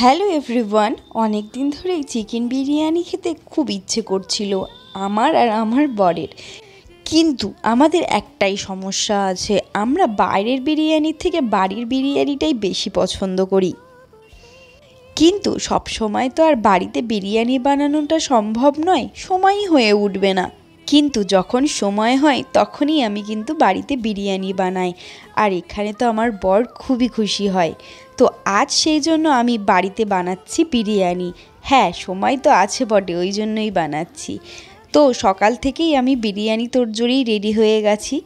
Hello everyone, অনেক দিন ধরেই চিকেন বিরিয়ানি খেতে খুব ইচ্ছে করছিল আমার আর আমার বরের। কিন্তু আমাদের একটাই সমস্যা আছে, আমরা বাইরের বিরিয়ানির থেকে বাড়ির বিরিয়ানিটাই বেশি পছন্দ করি। কিন্তু সব সময় তো আর বাড়িতে বিরিয়ানি বানানোটা সম্ভব নয়, সময়ই হয়ে উঠবে না। কিন্তু যখন সময় হয় তখনই আমি কিন্তু বাড়িতে বিরিয়ানি বানাই, আর এখানে তো আমার বর খুবই খুশি হয়। তো আজ সেই জন্য আমি বাড়িতে বানাচ্ছি বিরিয়ানি। হ্যাঁ, সময় তো আছে বটে, ওই জন্যই বানাচ্ছি। তো সকাল থেকেই আমি বিরিয়ানি তোড়জোড়েই রেডি হয়ে গেছি।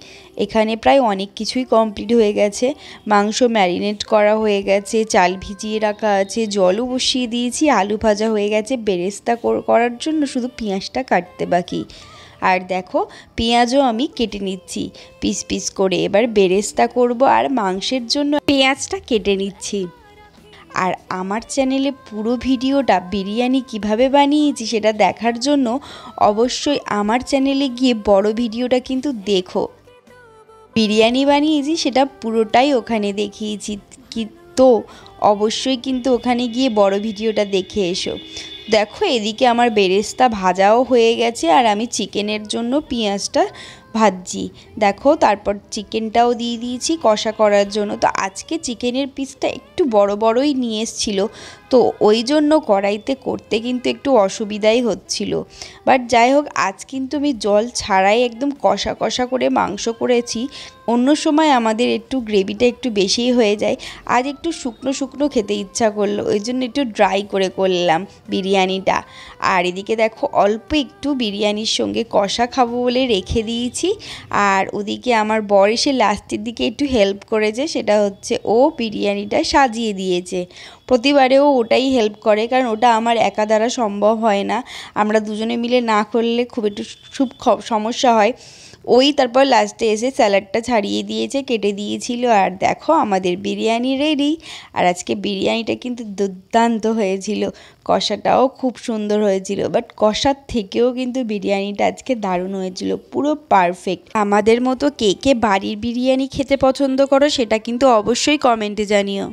এখানে প্রায় অনেক কিছুই কমপ্লিট হয়ে গেছে। মাংস ম্যারিনেট করা হয়ে গেছে, চাল ভিজিয়ে রাখা আছে, জলও বসিয়ে দিয়েছি, আলু ভাজা হয়ে গেছে, বেরেস্তা করার জন্য শুধু পেঁয়াজটা কাটতে বাকি। আর দেখো, পেঁয়াজও আমি কেটে নিচ্ছি পিস পিস করে। এবার বেরেস্তা করব আর মাংসের জন্য পেঁয়াজটা কেটে নিচ্ছি। আর আমার চ্যানেলে পুরো ভিডিওটা বিরিয়ানি কিভাবে বানিয়েছি সেটা দেখার জন্য অবশ্যই আমার চ্যানেলে গিয়ে বড় ভিডিওটা কিন্তু দেখো। বিরিয়ানি বানিয়েছি সেটা পুরোটাই ওখানে দেখিয়েছি, তো অবশ্যই কিন্তু ওখানে গিয়ে বড় ভিডিওটা দেখে এসো। দেখো, এদিকে আমার বেরেস্তা ভাজাও হয়ে গেছে আর আমি চিকেনের জন্য পেঁয়াজটা ভাজছি। দেখো, তারপর চিকেনটাও দিয়ে দিয়েছি কষা করার জন্য। তো আজকে চিকেনের পিসটা একটু বড় বড়ই নিয়ে এসেছিলো, তো ওই জন্য কড়াইতে করতে কিন্তু একটু অসুবিধাই হচ্ছিল। বাট যাই হোক, আজ কিন্তু আমি জল ছাড়াই একদম কষা কষা করে মাংস করেছি। অন্য সময় আমাদের একটু গ্রেভিটা একটু বেশিই হয়ে যায়, আজ একটু শুকনো শুকনো খেতে ইচ্ছা করলো, ওই জন্য একটু ড্রাই করে করলাম বিরিয়ানিটা। আর এদিকে দেখো, অল্প একটু বিরিয়ানির সঙ্গে কষা খাবো বলে রেখে দিয়েছি। আর ওদিকে আমার বর এসে লাস্টের দিকে একটু হেল্প করেছে, সেটা হচ্ছে ও বিরিয়ানিটা সাজিয়ে দিয়েছে। প্রতিবারেও ওটাই হেল্প করে, কারণ ওটা আমার একা দ্বারা সম্ভব হয় না। আমরা দুজনে মিলে না করলে খুব একটু সমস্যা হয়। ওই তারপর লাস্টে এসে স্যালাডটা ছাড়িয়ে দিয়েছে, কেটে দিয়েছিল। আর দেখো, আমাদের বিরিয়ানি রেডি। আর আজকে বিরিয়ানিটা কিন্তু দুর্দান্ত হয়েছিল, কষাটাও খুব সুন্দর হয়েছিল। বাট কষার থেকেও কিন্তু বিরিয়ানিটা আজকে দারুণ হয়েছিল, পুরো পারফেক্ট। আমাদের মতো কে কে বাড়ির বিরিয়ানি খেতে পছন্দ করো সেটা কিন্তু অবশ্যই কমেন্টে জানিও।